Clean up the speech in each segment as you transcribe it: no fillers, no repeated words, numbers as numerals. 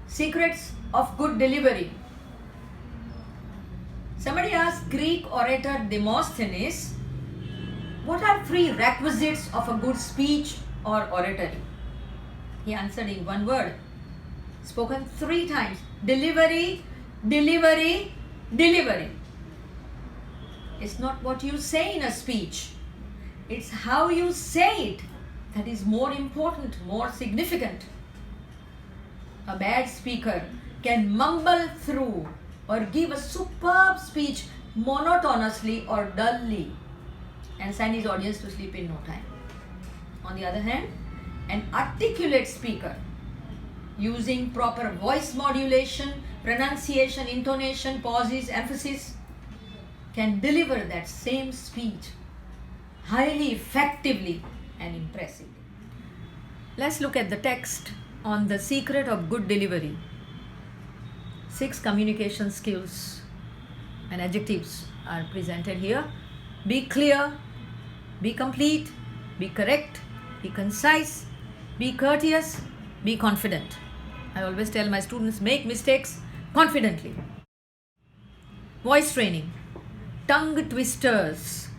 Secrets of good delivery. Somebody asked Greek orator Demosthenes, what are prerequisites of a good speech or oratory? He answered in one word, spoken 3 times, delivery, delivery, delivery. It's not what you say in a speech, it's how you say it that is more important, more significant. A bad speaker can mumble through or give a superb speech monotonously or dully and send his audience to sleep in no time. On the other hand, an articulate speaker using proper voice modulation, pronunciation, intonation, pauses, emphasis can deliver that same speech highly effectively and impressively. Let's look at the text on the secret of good delivery. 6 communication skills and adjectives are presented here. Be clear, be complete, be correct, be concise, be courteous, be confident. I always tell my students, make mistakes confidently. Voice training, tongue twisters.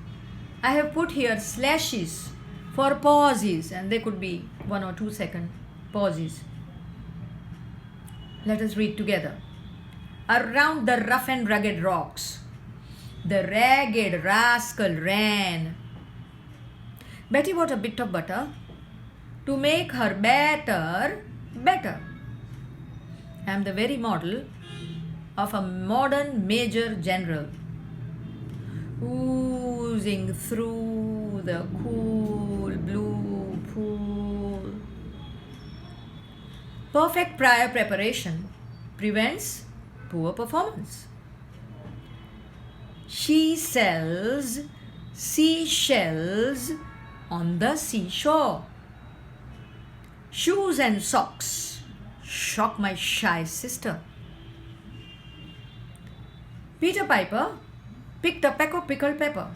I have put here slashes for pauses, and they could be 1 or 2 second pauses. Let us read together. Around the rough and rugged rocks, the ragged rascal ran. Betty bought a bit of butter to make her batter better. I am the very model of a modern major general, oozing through the cool blue pool. Perfect prior preparation prevents poor performance. She sells seashells on the seashore. Shoes and socks shock my shy sister. Peter Piper picked a peck of pickled pepper.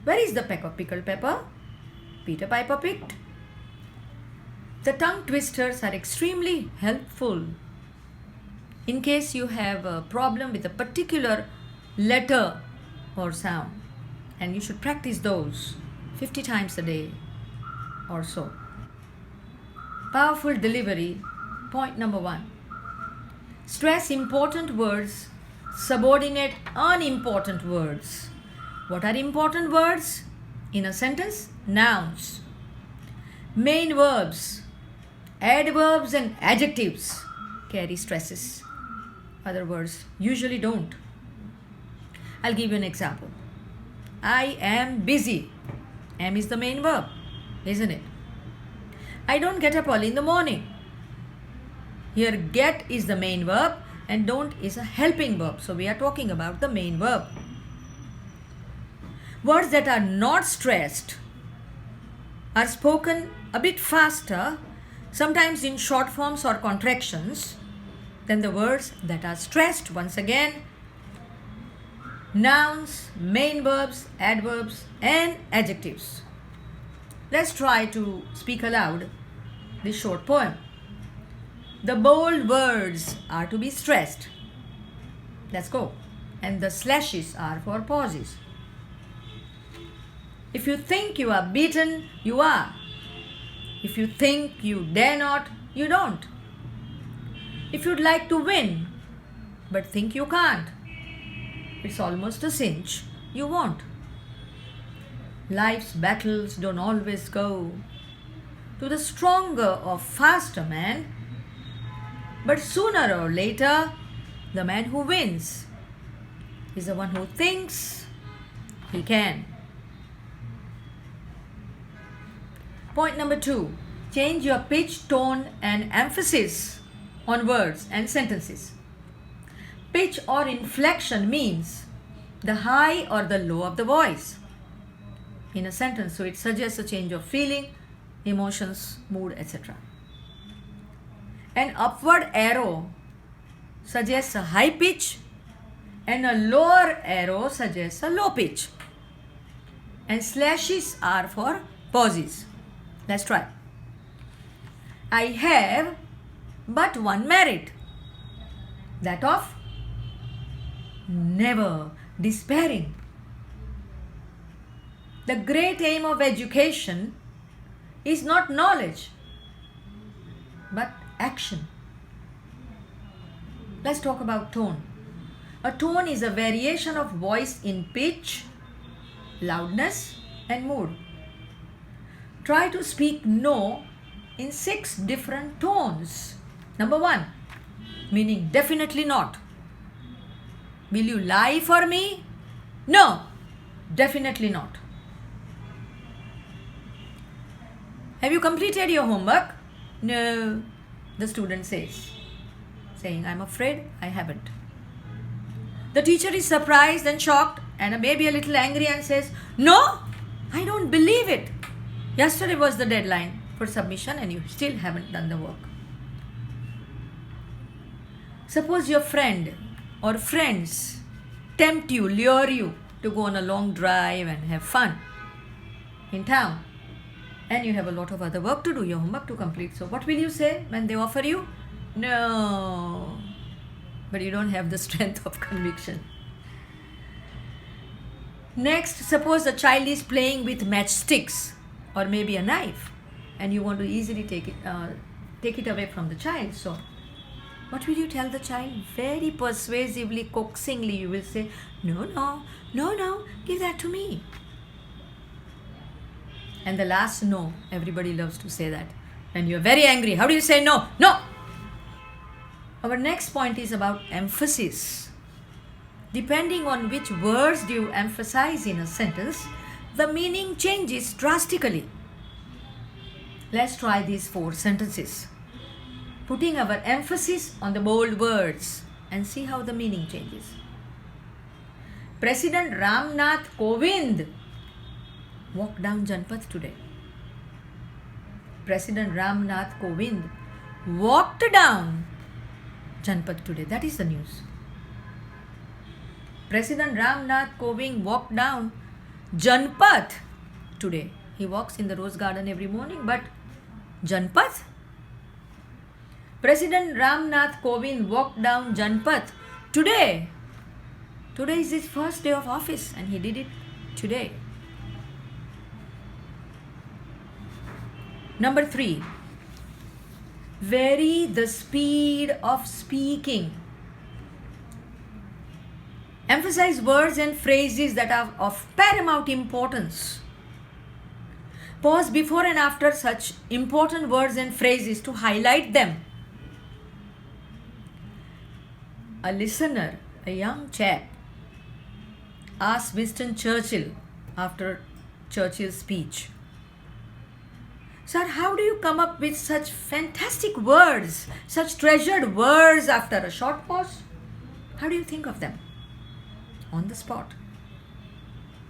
Where is the peck of pickled pepper? Peter Piper picked. The tongue twisters are extremely helpful in case you have a problem with a particular letter or sound, and you should practice those 50 times a day or so. Powerful delivery. Point number 1. Stress important words, subordinate unimportant words. What are important words in a sentence? Nouns, main verbs, adverbs and adjectives carry stresses. Other words usually don't. I'll give you an example. I am busy. Am is the main verb, isn't it? I don't get up early in the morning. Here get is the main verb and don't is a helping verb. So we are talking about the main verb. Words that are not stressed are spoken a bit faster, sometimes in short forms or contractions, than the words that are stressed. Once again, nouns, main verbs, adverbs and adjectives. Let's try to speak aloud this short poem. The bold words are to be stressed. Let's go. And the slashes are for pauses. If you think you are beaten, you are. If you think you dare not, you don't. If you'd like to win, but think you can't, it's almost a cinch you won't. Life's battles don't always go to the stronger or faster man, but sooner or later, the man who wins is the one who thinks he can. Point number 2. Change your pitch, tone and emphasis on words and sentences. Pitch or inflection means the high or the low of the voice in a sentence, so it suggests a change of feeling, emotions, mood, etc. An upward arrow suggests a high pitch and a lower arrow suggests a low pitch. And slashes are for pauses. Let's try. I have but one merit, that of never despairing. The great aim of education is not knowledge, but action. Let's talk about tone. A tone is a variation of voice in pitch, loudness, and mood. Try to speak no in 6 different tones. Number 1, meaning definitely not. Will you lie for me? No, definitely not. Have you completed your homework? No, the student says, saying, I'm afraid I haven't. The teacher is surprised and shocked and maybe a little angry and says, no, I don't believe it. Yesterday was the deadline for submission and you still haven't done the work. Suppose your friend or friends tempt you, lure you to go on a long drive and have fun in town, and you have a lot of other work to do, your homework to complete. So what will you say when they offer you? No. But you don't have the strength of conviction. Next, suppose a child is playing with matchsticks or maybe a knife and you want to easily take it away from the child. So what will you tell the child? Very persuasively, coaxingly, you will say, no, give that to me. And the last no, everybody loves to say that. And you're very angry. How do you say no? No! Our next point is about emphasis. Depending on which words do you emphasize in a sentence, the meaning changes drastically. Let's try these 4 sentences, putting our emphasis on the bold words and see how the meaning changes. President Ramnath Kovind walked down Janpath today. President Ramnath Kovind walked down Janpath today. That is the news. President Ramnath Kovind walked down Janpath today. He walks in the Rose Garden every morning, but Janpath? President Ramnath Kovind walked down Janpath today. Today is his first day of office and he did it today. Number 3, vary the speed of speaking. Emphasize words and phrases that are of paramount importance. Pause before and after such important words and phrases to highlight them. A listener, a young chap, asked Winston Churchill after Churchill's speech, Sir, how do you come up with such fantastic words, such treasured words after a short pause? How do you think of them? On the spot.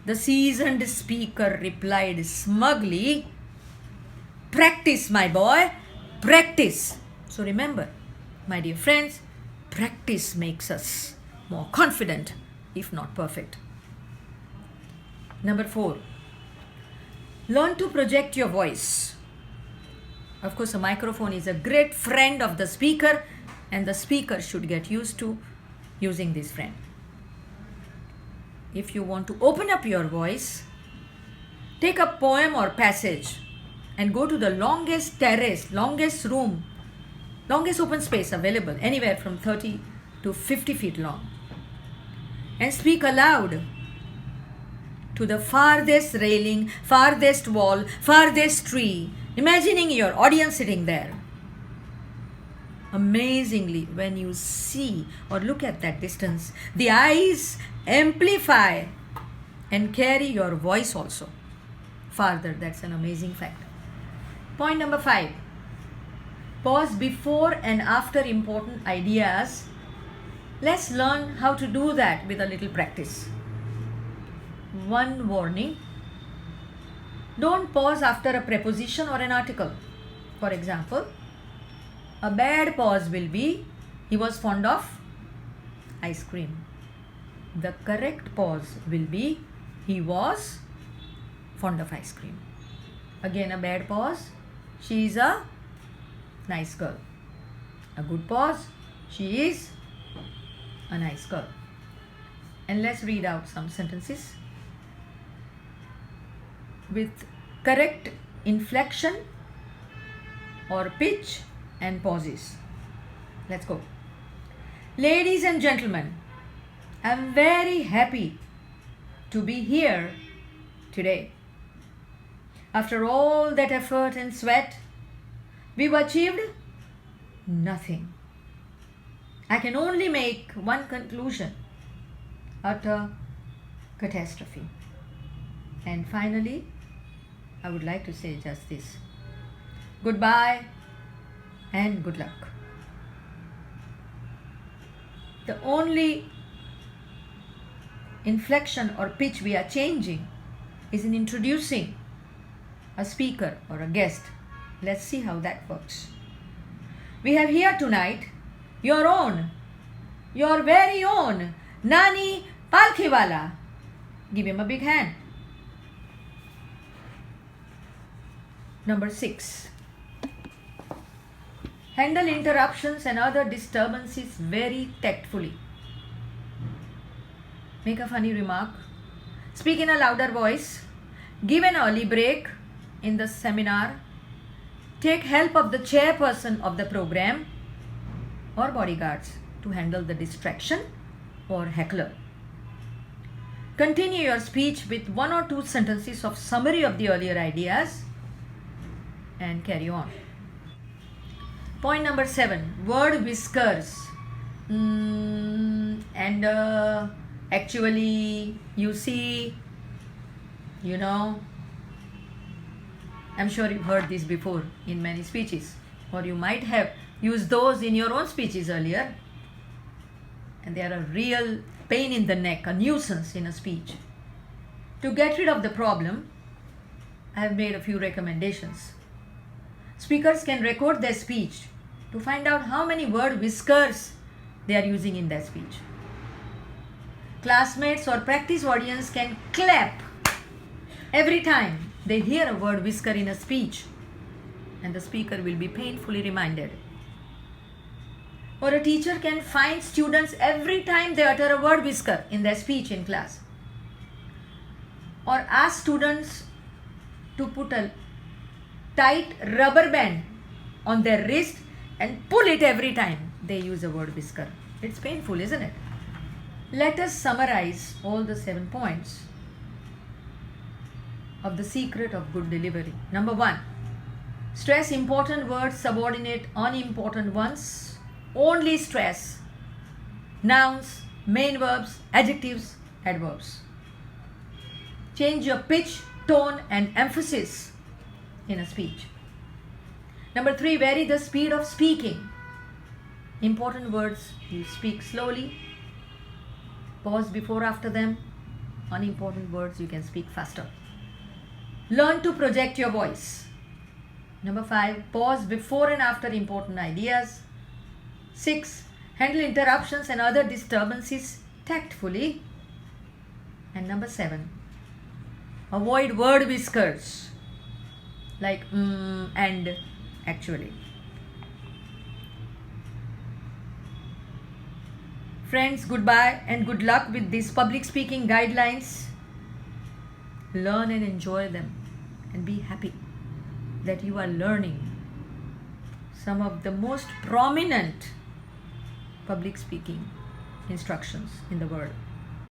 The seasoned speaker replied smugly, practice, my boy, practice. So remember, my dear friends, practice makes us more confident, if not perfect. Number 4, learn to project your voice. Of course, a microphone is a great friend of the speaker and the speaker should get used to using this friend. If you want to open up your voice, take a poem or passage and go to the longest terrace, longest room, longest open space available, anywhere from 30 to 50 feet long, and speak aloud to the farthest railing, farthest wall, farthest tree, imagining your audience sitting there. Amazingly, when you see or look at that distance, the eyes amplify and carry your voice also farther. That's an amazing fact. Point number 5, pause before and after important ideas. Let's learn how to do that with a little practice. One warning: don't pause after a preposition or an article. For example, a bad pause will be, he was fond of ice cream. The correct pause will be, he was fond of ice cream. Again, a bad pause, she is a nice girl. A good pause. She is a nice girl. And let's read out some sentences with correct inflection or pitch and pauses. Let's go. Ladies and gentlemen, I'm very happy to be here today. After all that effort and sweat, we've achieved nothing. I can only make one conclusion: utter catastrophe. And finally, I would like to say just this: goodbye and good luck. The only inflection or pitch we are changing is in introducing a speaker or a guest. Let's see how that works. We have here tonight your very own Nani Palkhiwala. Give him a big hand. Number 6. Handle interruptions and other disturbances very tactfully. Make a funny remark. Speak in a louder voice. Give an early break in the seminar. Take help of the chairperson of the program or bodyguards to handle the distraction or heckler. Continue your speech with 1 or 2 sentences of summary of the earlier ideas and carry on. Point number 7, word whiskers. Actually, you see, I'm sure you've heard this before in many speeches, or you might have used those in your own speeches earlier, and they are a real pain in the neck, a nuisance in a speech. To get rid of the problem, I have made a few recommendations. Speakers can record their speech to find out how many word whiskers they are using in their speech. Classmates or practice audience can clap every time they hear a word whisker in a speech, and the speaker will be painfully reminded. Or a teacher can fine students every time they utter a word whisker in their speech in class. Or ask students to put a tight rubber band on their wrist and pull it every time they use a word whisker. It's painful, isn't it? Let us summarize all the 7 points of the secret of good delivery. Number 1, stress important words, subordinate unimportant ones. Only stress nouns, main verbs, adjectives, adverbs. Change your pitch, tone and emphasis in a speech. Number 3, vary the speed of speaking. Important words you speak slowly, pause before after them. Unimportant words you can speak faster. Learn to project your voice. Number 5, pause before and after important ideas. 6, handle interruptions and other disturbances tactfully. And number 7, avoid word whiskers like and actually. Friends, goodbye and good luck with these public speaking guidelines. Learn and enjoy them and be happy that you are learning some of the most prominent public speaking instructions in the world.